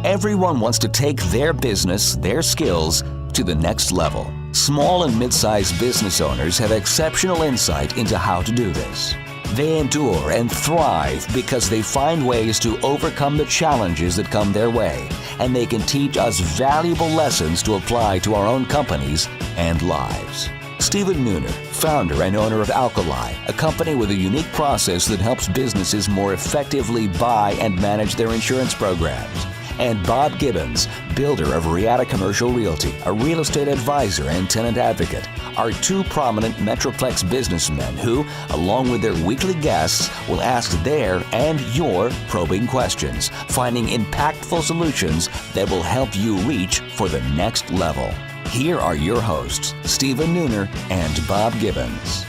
Everyone wants to take their business, their skills, to the next level. Small and mid-sized business owners have exceptional insight into how to do this. They endure and thrive because they find ways to overcome the challenges that come their way, and they can teach us valuable lessons to apply to our own companies and lives. Stephen Nooner, founder and owner of Alkali, a company with a unique process that helps businesses more effectively buy and manage their insurance programs. And Bob Gibbons, builder of Riata Commercial Realty, a real estate advisor and tenant advocate, are two prominent Metroplex businessmen who, along with their weekly guests, will ask their and your probing questions, finding impactful solutions that will help you reach for the next level. Here are your hosts, Stephen Nooner and Bob Gibbons.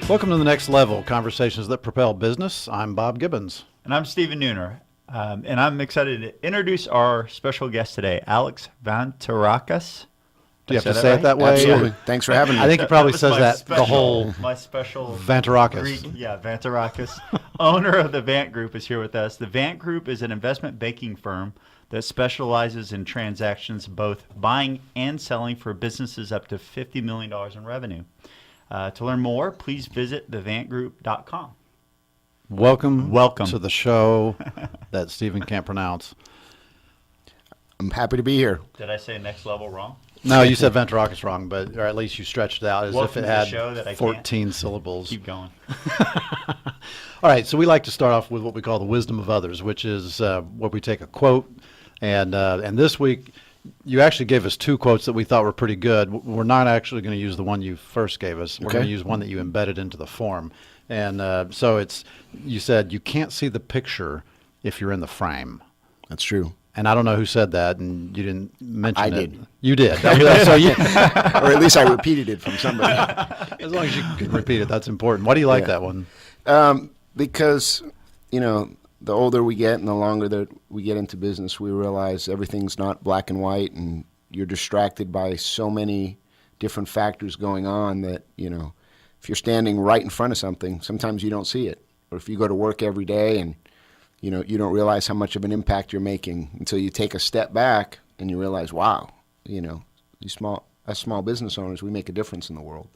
Welcome to The Next Level, Conversations that Propel Business. I'm Bob Gibbons. And I'm Stephen Nooner. And I'm excited to introduce our special guest today, Alex Vantarakis. Do you have to say it that way? Absolutely. Thanks for having me. I think he probably says that special, the whole my special Vantarakis. Greek, Vantarakis, owner of the Vant Group, is here with us. The Vant Group is an investment banking firm that specializes in transactions both buying and selling for businesses up to $50 million in revenue. To learn more, please visit thevantgroup.com. Welcome Welcome to the show that Stephen can't pronounce. I'm happy to be here. Did I say next level wrong? No, you said Vantarakis wrong, or at least you stretched it out as Welcome if it to the had show that I 14 syllables. Keep going. All right, so we like to start off with what we call the wisdom of others, which is where we take a quote, and this week you actually gave us two quotes that we thought were pretty good. We're not actually going to use the one you first gave us. We're going to use one that you embedded into the form. And so you said you can't see the picture if you're in the frame. That's true. And I don't know who said that, and you didn't mention it. I did. You did. So or at least I repeated it from somebody. As long as you can repeat it, that's important. Why do you like that one? Because, the older we get and the longer that we get into business, we realize everything's not black and white, and you're distracted by so many different factors going on that, if you're standing right in front of something, sometimes you don't see it. Or if you go to work every day and, you don't realize how much of an impact you're making until you take a step back and you realize, wow, us small business owners, we make a difference in the world.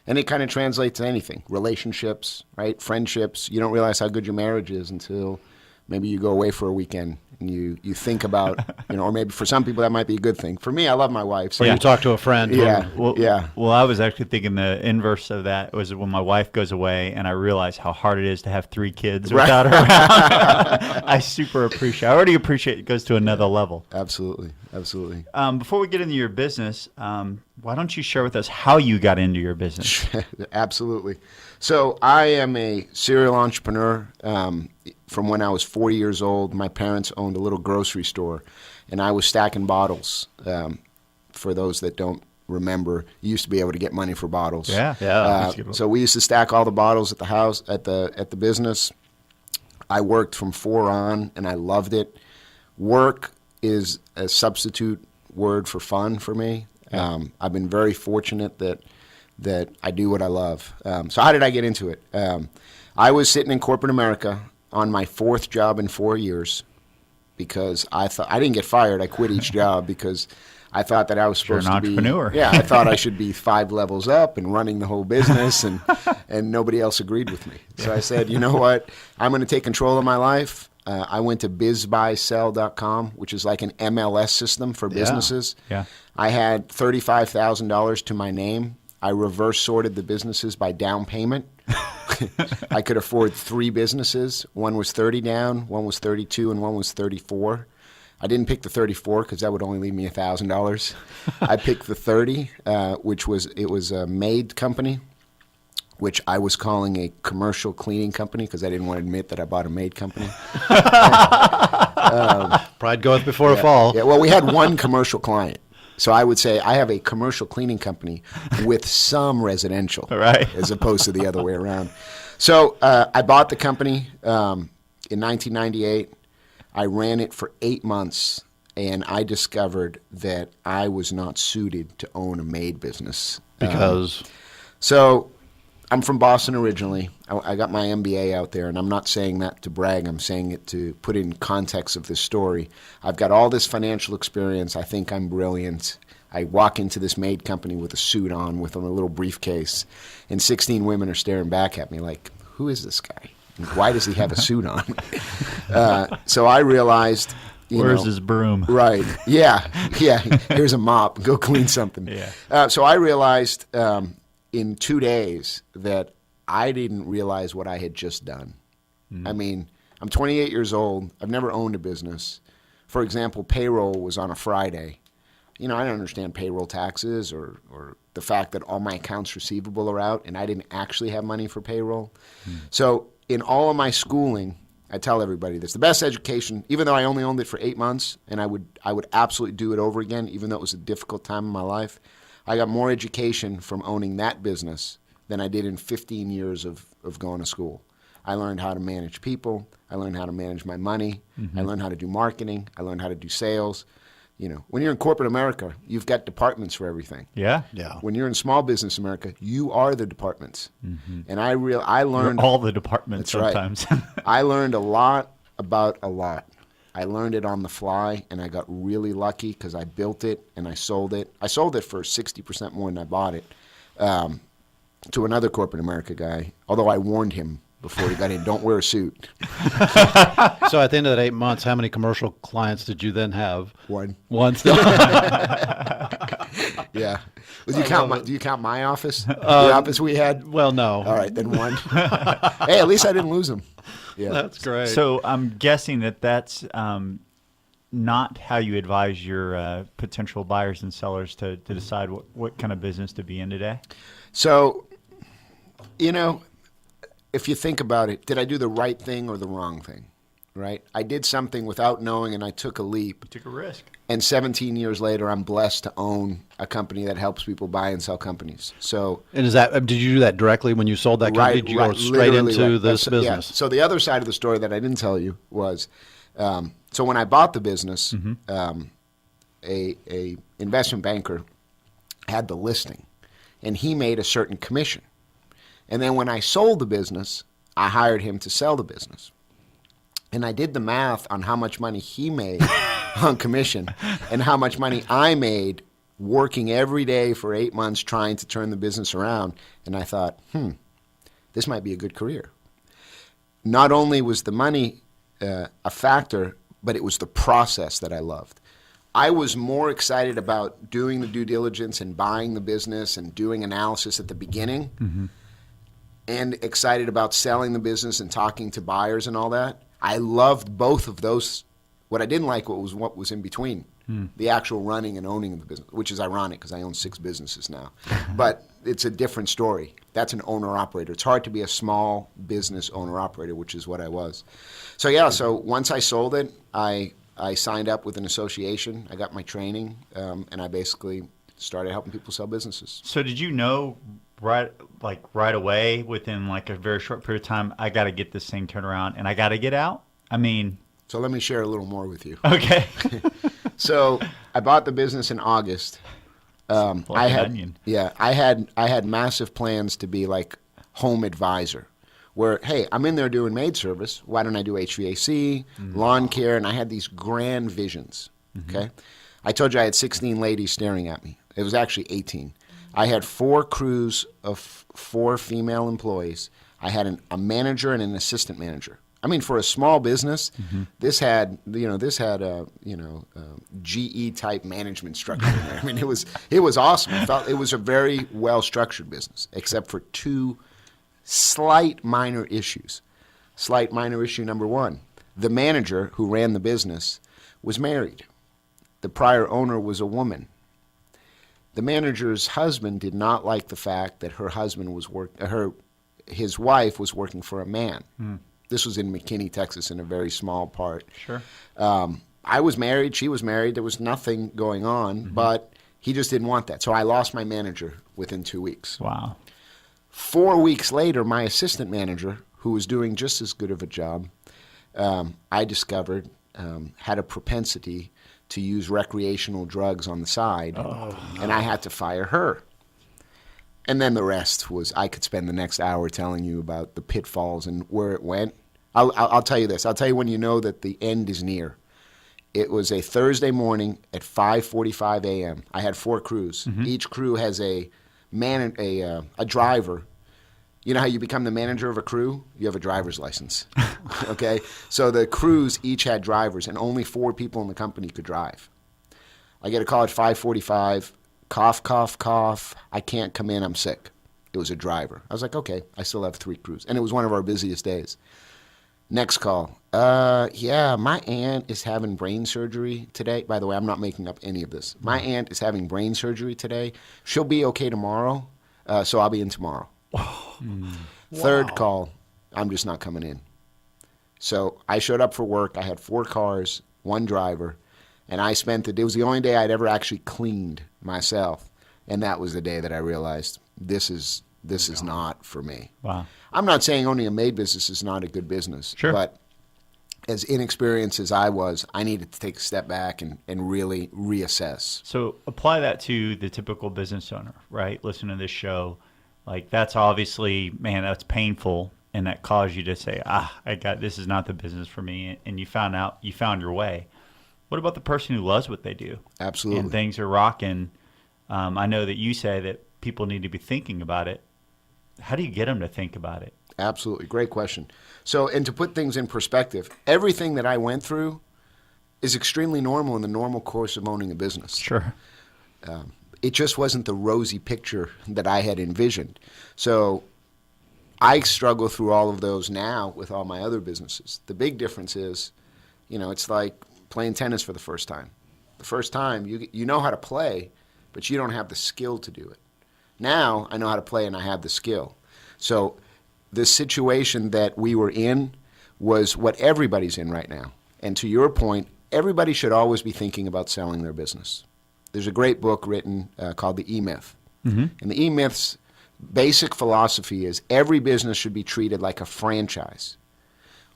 And it kind of translates to anything, relationships, right? Friendships. You don't realize how good your marriage is until maybe you go away for a weekend and you think about, or maybe for some people that might be a good thing. For me, I love my wife. So Or you talk to a friend. Well, I was actually thinking the inverse of that was when my wife goes away and I realize how hard it is to have 3 kids without her around. I super appreciate. I already appreciate it goes to another level. Absolutely. Before we get into your business, why don't you share with us how you got into your business? Absolutely. So I am a serial entrepreneur. From when I was 40 years old, my parents owned a little grocery store, and I was stacking bottles. For those that don't remember, you used to be able to get money for bottles. So we used to stack all the bottles at the house, at the business. I worked from 4 on, and I loved it. Work is a substitute word for fun for me. I've been very fortunate that I do what I love. So how did I get into it? I was sitting in corporate America on my 4th job in 4 years because I thought I didn't get fired. I quit each job because I thought that I was supposed to be an entrepreneur. I thought I should be 5 levels up and running the whole business, and nobody else agreed with me. So I said, you know what? I'm going to take control of my life. I went to bizbuysell.com, which is like an MLS system for businesses. Yeah. I had $35,000 to my name. I reverse sorted the businesses by down payment. I could afford 3 businesses. One was 30 down, one was 32, and one was 34. I didn't pick the 34 because that would only leave me $1,000. I picked the 30, which was a maid company, which I was calling a commercial cleaning company because I didn't want to admit that I bought a maid company. Pride goeth before a fall. Yeah, well, we had one commercial client. So I would say I have a commercial cleaning company with some residential, right, as opposed to the other way around. So I bought the company in 1998. I ran it for 8 months, and I discovered that I was not suited to own a maid business. Because? So I'm from Boston originally. I got my MBA out there, and I'm not saying that to brag. I'm saying it to put in context of this story. I've got all this financial experience. I think I'm brilliant. I walk into this maid company with a suit on, with a little briefcase, and 16 women are staring back at me like, who is this guy? Why does he have a suit on? So I realized, Where's his broom? Right. Yeah. Here's a mop. Go clean something. Yeah. So I realized in 2 days that I didn't realize what I had just done. I mean, I'm 28 years old. I've never owned a business. For example, payroll was on a Friday. I don't understand payroll taxes or the fact that all my accounts receivable are out, and I didn't actually have money for payroll. So in all of my schooling, I tell everybody this, the best education, even though I only owned it for 8 months, and I would absolutely do it over again, even though it was a difficult time in my life, I got more education from owning that business than I did in 15 years of going to school. I learned how to manage people. I learned how to manage my money. I learned how to do marketing. I learned how to do sales. When you're in corporate America, you've got departments for everything. Yeah. When you're in small business America, you are the departments. And I learned all the departments sometimes. Right. I learned a lot about a lot. I learned it on the fly, and I got really lucky because I built it and I sold it. I sold it for 60% more than I bought it to another corporate America guy, although I warned him before he got in, don't wear a suit. So at the end of that 8 months, how many commercial clients did you then have? One. Still? Yeah. Do you count my office? The office we had? Well, no. All right, then one. Hey, at least I didn't lose them. Yeah. That's great. So I'm guessing that's not how you advise your potential buyers and sellers to decide what kind of business to be in today? So, if you think about it, did I do the right thing or the wrong thing? Right? I did something without knowing, and I took a leap. You took a risk. And 17 years later, I'm blessed to own a company that helps people buy and sell companies. So, and did you do that directly when you sold that company? Did you go straight into this business? Yeah. So the other side of the story that I didn't tell you was, so when I bought the business, a investment banker had the listing, and he made a certain commission. And then when I sold the business, I hired him to sell the business. And I did the math on how much money he made on commission and how much money I made working every day for 8 months trying to turn the business around. And I thought, this might be a good career. Not only was the money a factor, but it was the process that I loved. I was more excited about doing the due diligence and buying the business and doing analysis at the beginning and excited about selling the business and talking to buyers and all that. I loved both of those. What I didn't like what was in between, the actual running and owning of the business, which is ironic because I own 6 businesses now. But it's a different story. That's an owner-operator. It's hard to be a small business owner-operator, which is what I was. So once I sold it, I signed up with an association. I got my training, and I basically started helping people sell businesses. So did you know right away, within a very short period of time, I got to get this thing turned around and I got to get out? I mean, so let me share a little more with you. Okay. So I bought the business in August. I had massive plans to be like home advisor, where, hey, I'm in there doing maid service. Why don't I do HVAC, lawn care? And I had these grand visions. Okay. I told you I had 16 ladies staring at me. It was actually 18. I had 4 crews of 4 female employees. I had a manager and an assistant manager. I mean, for a small business, this had a GE type management structure in there. I mean, it was awesome. It was a very well structured business, except for 2 slight minor issues. Slight minor issue number 1: the manager who ran the business was married. The prior owner was a woman. The manager's husband did not like the fact that his wife was working for a man. This was in McKinney, Texas, in a very small part. Sure. I was married. She was married. There was nothing going on, but he just didn't want that. So I lost my manager within 2 weeks. Wow. 4 weeks later, my assistant manager, who was doing just as good of a job, I discovered had a propensity to use recreational drugs on the side, and I had to fire her. And then the rest was, I could spend the next hour telling you about the pitfalls and where it went. I'll tell you this. I'll tell you when you know that the end is near. It was a Thursday morning at 5:45 a.m. I had 4 crews. Each crew has a driver. You know how you become the manager of a crew? You have a driver's license. Okay? So the crews each had drivers, and only 4 people in the company could drive. I get a call at 5:45. Cough, cough, cough. I can't come in. I'm sick. It was a driver. I was like, okay, I still have 3 crews. And it was one of our busiest days. Next call. Yeah, my aunt is having brain surgery today. By the way, I'm not making up any of this. My aunt is having brain surgery today. She'll be okay tomorrow, so I'll be in tomorrow. Third call. I'm just not coming in. So I showed up for work. I had 4 cars, 1 driver. And I spent it was the only day I'd ever actually cleaned myself. And that was the day that I realized this is not for me. Wow. I'm not saying owning a maid business is not a good business. Sure. But as inexperienced as I was, I needed to take a step back and really reassess. So apply that to the typical business owner, right? Listen to this show. Like, that's obviously, man, that's painful. And that caused you to say, this is not the business for me. And you found your way. What about the person who loves what they do? Absolutely. And things are rocking. I know that you say that people need to be thinking about it. How do you get them to think about it? Absolutely. Great question. So, and to put things in perspective, everything that I went through is extremely normal in the normal course of owning a business. Sure. It just wasn't the rosy picture that I had envisioned. So I struggle through all of those now with all my other businesses. The big difference is, it's like playing tennis for the first time. The first time, you know how to play, but you don't have the skill to do it. Now, I know how to play and I have the skill. So the situation that we were in was what everybody's in right now. And to your point, everybody should always be thinking about selling their business. There's a great book written called The E-Myth. And the E-Myth's basic philosophy is every business should be treated like a franchise.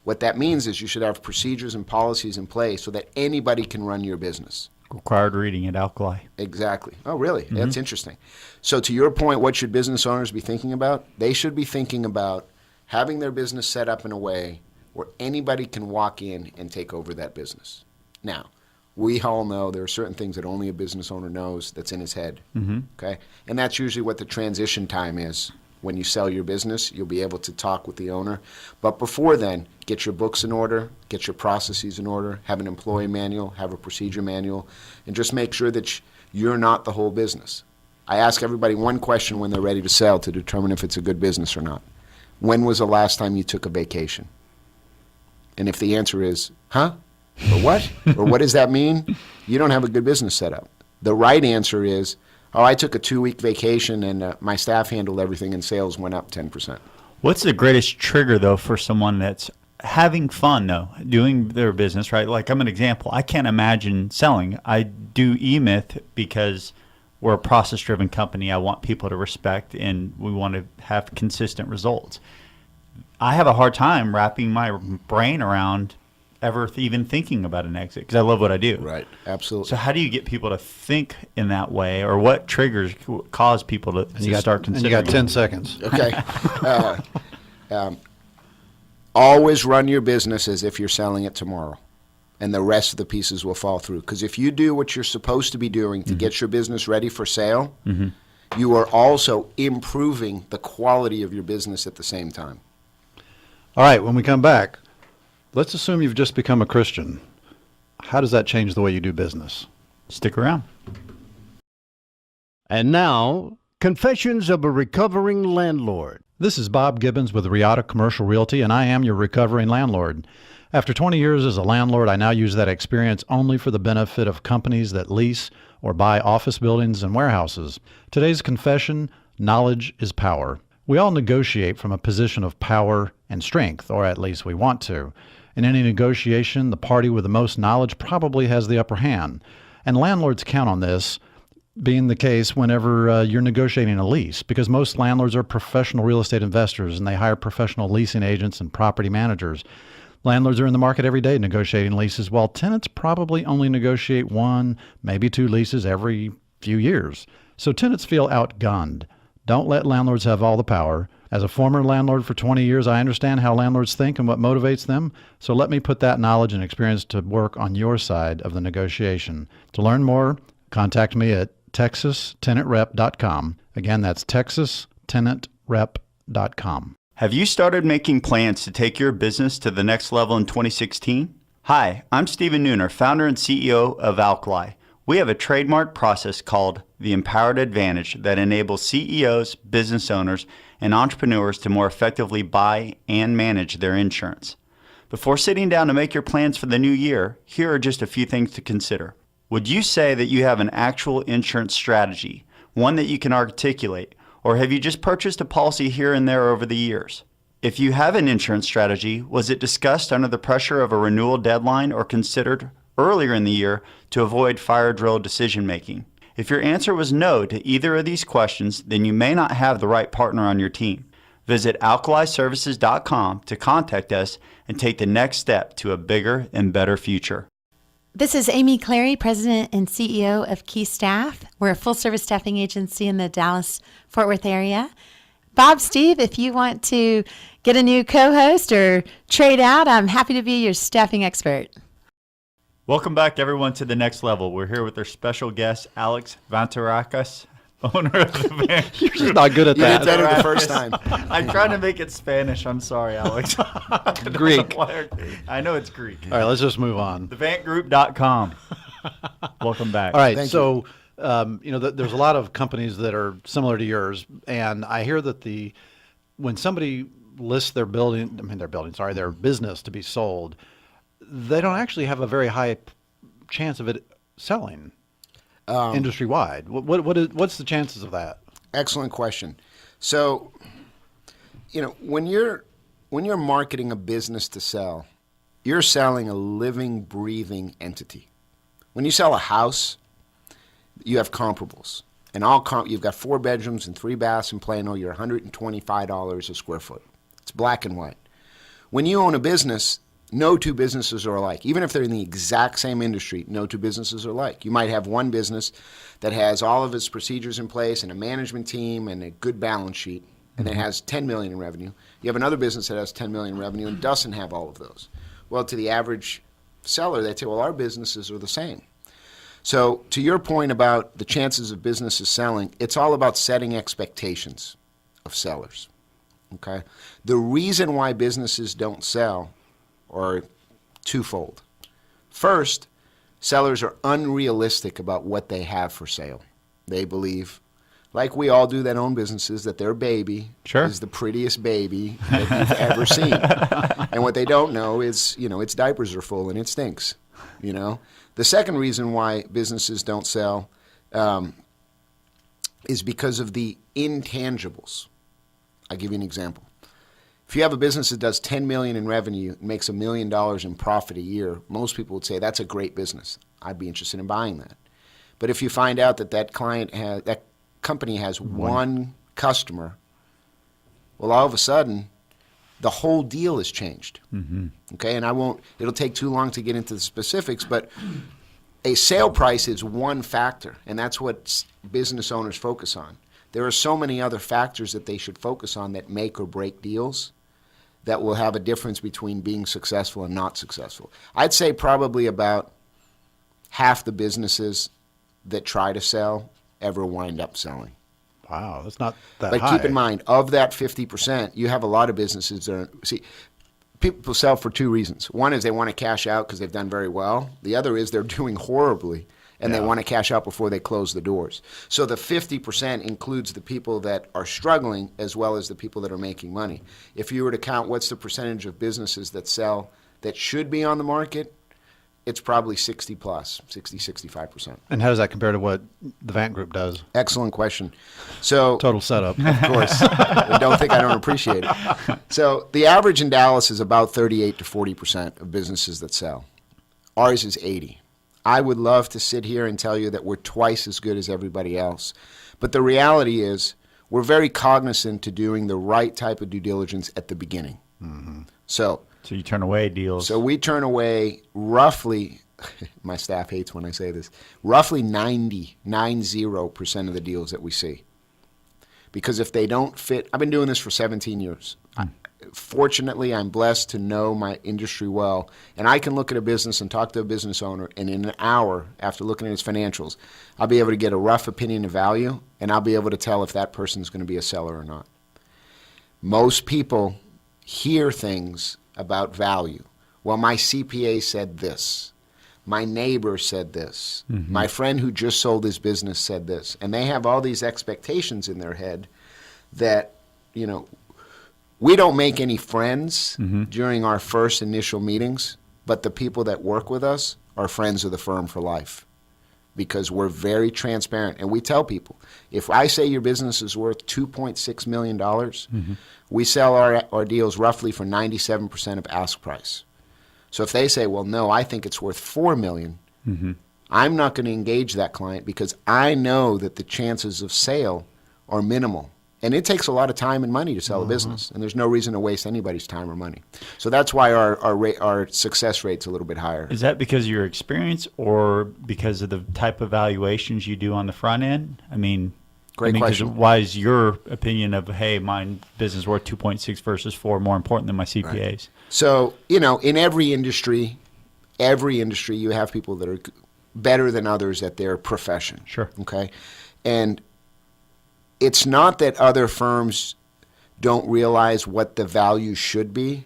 What that means is you should have procedures and policies in place so that anybody can run your business. Required reading at Alkali. Exactly. Oh, really? That's interesting. So to your point, what should business owners be thinking about? They should be thinking about having their business set up in a way where anybody can walk in and take over that business. Now, we all know there are certain things that only a business owner knows that's in his head. Okay? And that's usually what the transition time is. When you sell your business, you'll be able to talk with the owner. But before then, get your books in order, get your processes in order, have an employee manual, have a procedure manual, and just make sure that you're not the whole business. I ask everybody one question when they're ready to sell to determine if it's a good business or not. When was the last time you took a vacation? And if the answer is, huh? Or what? Or what does that mean? You don't have a good business set up. The right answer is, I took a 2-week vacation and my staff handled everything and sales went up 10%. What's the greatest trigger, though, for someone that's having fun, though, doing their business, right? Like, I'm an example. I can't imagine selling. I do E-Myth because we're a process-driven company. I want people to respect, and we want to have consistent results. I have a hard time wrapping my brain around even thinking about an exit because I love what I do. Right, absolutely. So how do you get people to think in that way, or what triggers cause people to start considering? And you got 10 seconds. Okay. Always run your business as if you're selling it tomorrow, and the rest of the pieces will fall through. Because if you do what you're supposed to be doing to get your business ready for sale, you are also improving the quality of your business at the same time. All right, when we come back, let's assume you've just become a Christian. How does that change the way you do business? Stick around. And now, Confessions of a Recovering Landlord. This is Bob Gibbons with Riata Commercial Realty, and I am your recovering landlord. After 20 years as a landlord, I now use that experience only for the benefit of companies that lease or buy office buildings and warehouses. Today's confession: knowledge is power. We all negotiate from a position of power and strength, or at least we want to. In any negotiation, the party with the most knowledge probably has the upper hand. And landlords count on this being the case whenever you're negotiating a lease, because most landlords are professional real estate investors and they hire professional leasing agents and property managers. Landlords are in the market every day negotiating leases, while tenants probably only negotiate 1, maybe 2 leases every few years. So tenants feel outgunned. Don't let landlords have all the power. As a former landlord for 20 years, I understand how landlords think and what motivates them. So let me put that knowledge and experience to work on your side of the negotiation. To learn more, contact me at texastenantrep.com. Again, that's texastenantrep.com. Have you started making plans to take your business to the next level in 2016? Hi, I'm Stephen Nooner, founder and CEO of Alkali. We have a trademark process called the Empowered Advantage that enables CEOs, business owners, and entrepreneurs to more effectively buy and manage their insurance. Before sitting down to make your plans for the new year, here are just a few things to consider. Would you say that you have an actual insurance strategy, one that you can articulate, or have you just purchased a policy here and there over the years? If you have an insurance strategy, was it discussed under the pressure of a renewal deadline or considered earlier in the year to avoid fire drill decision making? If your answer was no to either of these questions, then you may not have the right partner on your team. Visit alkaliservices.com to contact us and take the next step to a bigger and better future. This is Amy Clary, President and CEO of Key Staff. We're a full-service staffing agency in the Dallas-Fort Worth area. Bob, Steve, if you want to get a new co-host or trade out, I'm happy to be your staffing expert. Welcome back, everyone, to The Next Level. We're here with our special guest, Alex Vantarakis, owner of the Vant. You're just not good at You that. did better the first time. I'm trying to make it Spanish. I'm sorry, Alex. Greek. I know it's Greek. All right, let's just move on. TheVantGroup.com. Welcome back. All right, Thank so there's a lot of companies that are similar to yours, and I hear that when somebody lists their business to be sold, they don't actually have a very high chance of it selling industry wide. What's the chances of that? Excellent question. So, when you're marketing a business to sell, you're selling a living, breathing entity. When you sell a house, you have comparables. And you've got 4 bedrooms and 3 baths in Plano. You're $125 a square foot. It's black and white. When you own a business, no two businesses are alike. Even if they're in the exact same industry, no two businesses are alike. You might have one business that has all of its procedures in place and a management team and a good balance sheet, and it has $10 million in revenue. You have another business that has $10 million in revenue and doesn't have all of those. Well, to the average seller, they say, well, our businesses are the same. So to your point about the chances of businesses selling, it's all about setting expectations of sellers. Okay? The reason why businesses don't sell are twofold. First, sellers are unrealistic about what they have for sale. They believe, like we all do that own businesses, that their baby is the prettiest baby that you've ever seen. And what they don't know is, its diapers are full and it stinks. The second reason why businesses don't sell is because of the intangibles. I'll give you an example. If you have a business that does $10 million in revenue and makes $1 million in profit a year, most people would say that's a great business. I'd be interested in buying that. But if you find out that company has one customer, well, all of a sudden, the whole deal has changed. Mm-hmm. Okay, and it'll take too long to get into the specifics, but a sale price is one factor, and that's what business owners focus on. There are so many other factors that they should focus on that make or break deals that will have a difference between being successful and not successful. I'd say probably about half the businesses that try to sell ever wind up selling. Wow, that's not that high. But keep in mind, of that 50%, you have a lot of businesses that people sell for 2 reasons. One is they want to cash out because they've done very well. The other is they're doing horribly, and they want to cash out before they close the doors. So the 50% includes the people that are struggling as well as the people that are making money. If you were to count what's the percentage of businesses that sell that should be on the market, it's probably 60 plus, 60, 65%. And how does that compare to what the Vant Group does? Excellent question. So total setup. Of course. Don't think I don't appreciate it. So the average in Dallas is about 38 to 40% of businesses that sell. Ours is 80. I would love to sit here and tell you that we're twice as good as everybody else. But the reality is we're very cognizant to doing the right type of due diligence at the beginning. Mm-hmm. So you turn away deals. So we turn away roughly, my staff hates when I say this, roughly 90% of the deals that we see. Because if they don't fit, I've been doing this for 17 years. Fortunately, I'm blessed to know my industry well, and I can look at a business and talk to a business owner, and in an hour, after looking at his financials, I'll be able to get a rough opinion of value, and I'll be able to tell if that person's going to be a seller or not. Most people hear things about value. Well, my CPA said this. My neighbor said this. My friend who just sold his business said this. And they have all these expectations in their head that, you know, we don't make any friends during our first initial meetings, but the people that work with us are friends of the firm for life because we're very transparent. And we tell people, if I say your business is worth $2.6 million, we sell our deals roughly for 97% of ask price. So if they say, well, no, I think it's worth $4 million, I'm not going to engage that client because I know that the chances of sale are minimal. And it takes a lot of time and money to sell a business, and there's no reason to waste anybody's time or money. So that's why our success rate's a little bit higher. Is that because of your experience or because of the type of valuations you do on the front end? I mean, Great 'cause question. why is your opinion of, hey, my business is worth 2.6 versus 4 more important than my CPA's? Right. So, you know, in every industry, you have people that are better than others at their profession. Sure. Okay? And it's not that other firms don't realize what the value should be.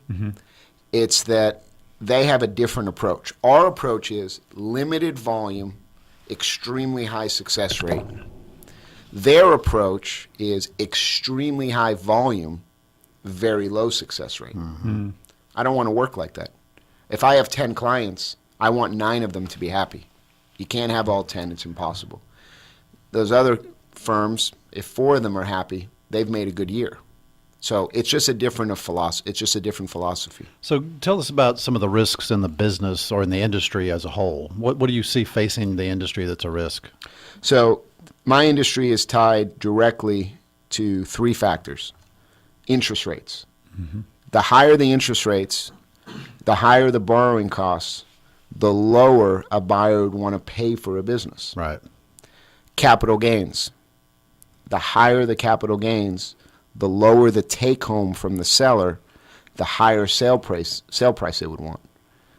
It's that they have a different approach. Our approach is limited volume, extremely high success rate. Their approach is extremely high volume, very low success rate. I don't want to work like that. If I have 10 clients, I want 9 of them to be happy. You can't have all 10. It's impossible. Those other firms, if 4 of them are happy, they've made a good year. So it's just a different philosophy. So tell us about some of the risks in the business or in the industry as a whole. What do you see facing the industry that's a risk? So my industry is tied directly to 3 factors. Interest rates. The higher the interest rates, the higher the borrowing costs, the lower a buyer would want to pay for a business. Right. Capital gains. The higher the capital gains, the lower the take home from the seller, the higher sale price they would want.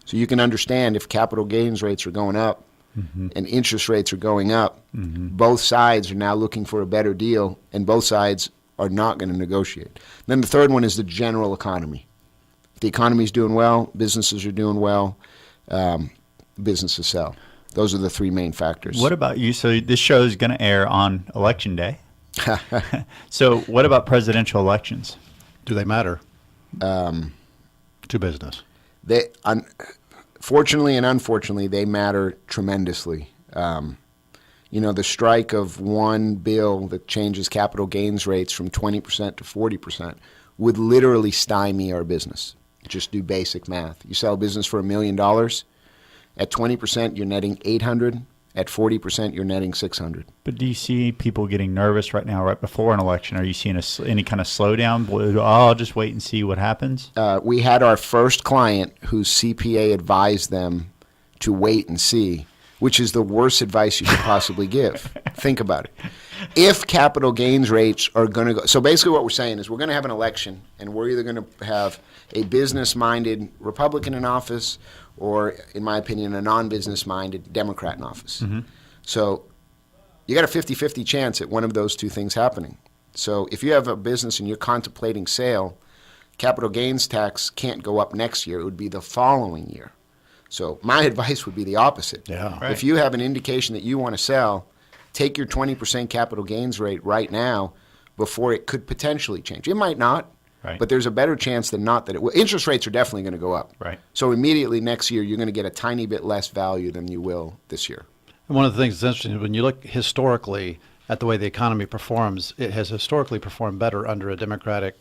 So you can understand if capital gains rates are going up and interest rates are going up, both sides are now looking for a better deal, and both sides are not going to negotiate. Then the third one is the general economy. If the economy's doing well, businesses are doing well, businesses sell. Those are the 3 main factors. What about you? So this show is going to air on Election Day. So what about presidential elections? Do they matter to business? Fortunately and unfortunately, they matter tremendously. You know, the strike of one bill that changes capital gains rates from 20% to 40% would literally stymie our business. Just do basic math. You sell a business for $1 million. At 20%, you're netting $800. At 40%, you're netting $600. But do you see people getting nervous right now, right before an election? Are you seeing any kind of slowdown? Oh, I'll just wait and see what happens? We had our first client whose CPA advised them to wait and see, which is the worst advice you could possibly give. Think about it. If capital gains rates are going to go, so basically what we're saying is we're going to have an election, and we're either going to have a business-minded Republican in office or, in my opinion, a non-business-minded Democrat in office. So you got a 50-50 chance at one of those 2 things happening. So if you have a business and you're contemplating sale, capital gains tax can't go up next year. It would be the following year. So my advice would be the opposite. Yeah. Right. If you have an indication that you want to sell, take your 20% capital gains rate right now before it could potentially change. It might not, Right. but there's a better chance than not that it will. Interest rates are definitely going to go up. Right. So immediately next year, you're going to get a tiny bit less value than you will this year. And one of the things that's interesting is when you look historically at the way the economy performs, it has historically performed better under a Democratic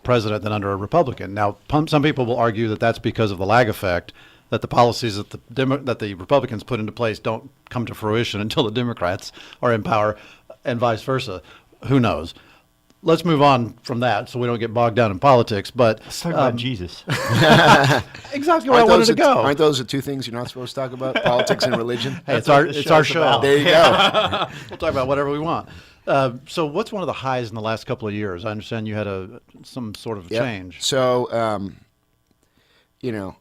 president than under a Republican. Now, some people will argue that that's because of the lag effect, that the policies that the Republicans put into place don't come to fruition until the Democrats are in power, and vice versa. Who knows? let's move on from that so we don't get bogged down in politics. But Let's talk about Jesus. exactly where I wanted to go. Aren't those the two things you're not supposed to talk about? Politics and religion? Hey, it's what our the it's our show's show. about. There you go. We'll talk about whatever we want. So what's one of the highs in the last couple of years? I understand you had some sort of Yep. change. So, you know,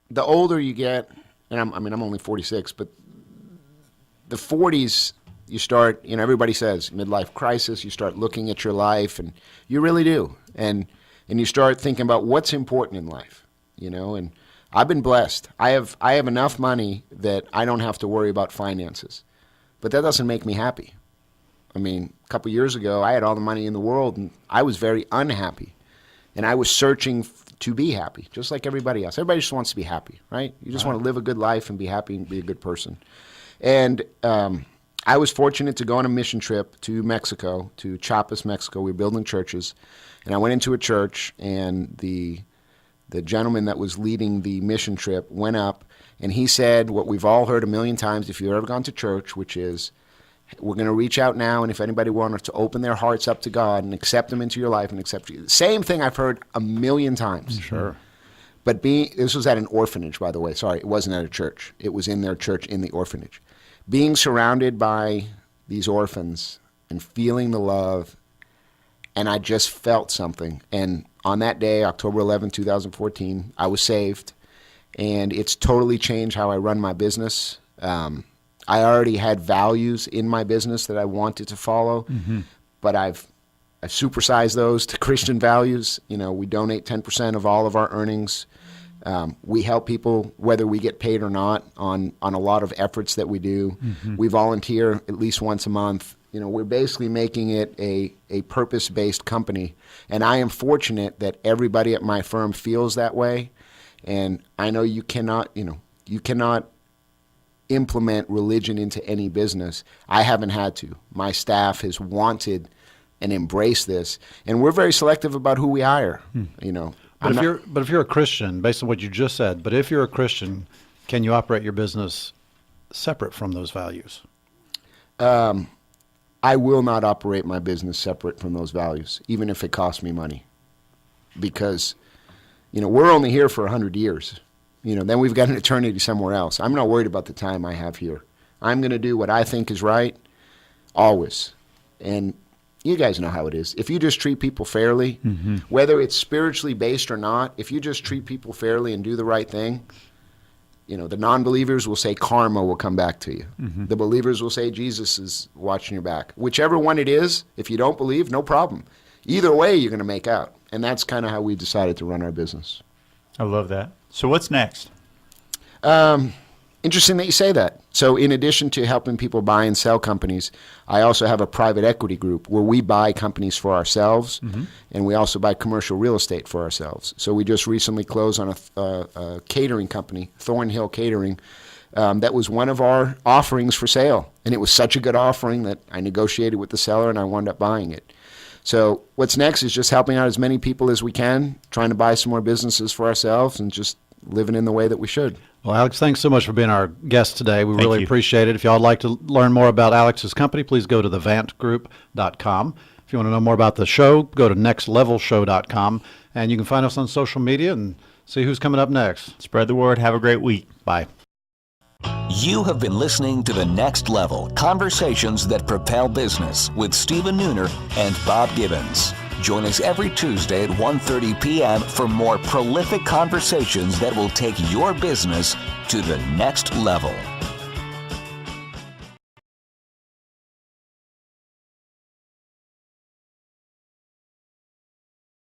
the older you get, and I'm only 46, but the 40s, you start, everybody says midlife crisis, you start looking at your life, and you really do. And you start thinking about what's important in life, and I've been blessed. I have enough money that I don't have to worry about finances, but that doesn't make me happy. I mean, a couple years ago, I had all the money in the world, and I was very unhappy. And I was searching to be happy, just like everybody else. Everybody just wants to be happy, right? You just want to live a good life and be happy and be a good person. And I was fortunate to go on a mission trip to Mexico, to Chiapas, Mexico. We were building churches. And I went into a church, and the gentleman that was leading the mission trip went up, and he said what we've all heard a million times if you've ever gone to church, which is, we're going to reach out now, and if anybody wanted to open their hearts up to God and accept them into your life and accept you. Same thing I've heard a million times. Sure. But this was at an orphanage, by the way. Sorry, it wasn't at a church. It was in their church in the orphanage. Being surrounded by these orphans and feeling the love, and I just felt something. And on that day, October 11, 2014, I was saved, and it's totally changed how I run my business. I already had values in my business that I wanted to follow, but I've supersized those to Christian values. We donate 10% of all of our earnings. We help people whether we get paid or not on a lot of efforts that we do. We volunteer at least once a month. We're basically making it a purpose-based company, and I am fortunate that everybody at my firm feels that way. And I know you cannot implement religion into any business. I haven't had to. My staff has wanted and embraced this, and we're very selective about who we hire. But if you're a Christian, based on what you just said, but if you're a Christian, can you operate your business separate from those values? I will not operate my business separate from those values, even if it costs me money, because we're only here for 100 years. Then we've got an eternity somewhere else. I'm not worried about the time I have here. I'm going to do what I think is right, always. And you guys know how it is. If you just treat people fairly, whether it's spiritually based or not, if you just treat people fairly and do the right thing, the non-believers will say karma will come back to you. The believers will say Jesus is watching your back. Whichever one it is, if you don't believe, no problem. Either way, you're going to make out. And that's kind of how we decided to run our business. I love that. So what's next? Interesting that you say that. So in addition to helping people buy and sell companies, I also have a private equity group where we buy companies for ourselves, and we also buy commercial real estate for ourselves. So we just recently closed on a catering company, Thornhill Catering, that was one of our offerings for sale. And it was such a good offering that I negotiated with the seller, and I wound up buying it. So what's next is just helping out as many people as we can, trying to buy some more businesses for ourselves, and just living in the way that we should. Well, Alex, thanks so much for being our guest today. We Thank really you. appreciate it. If y'all would like to learn more about Alex's company, please go to thevantgroup.com. If you want to know more about the show, go to nextlevelshow.com. And you can find us on social media and see who's coming up next. Spread the word. Have a great week. Bye. You have been listening to The Next Level, Conversations That Propel Business with Stephen Nooner and Bob Gibbons. Join us every Tuesday at 1:30 p.m. for more prolific conversations that will take your business to the next level.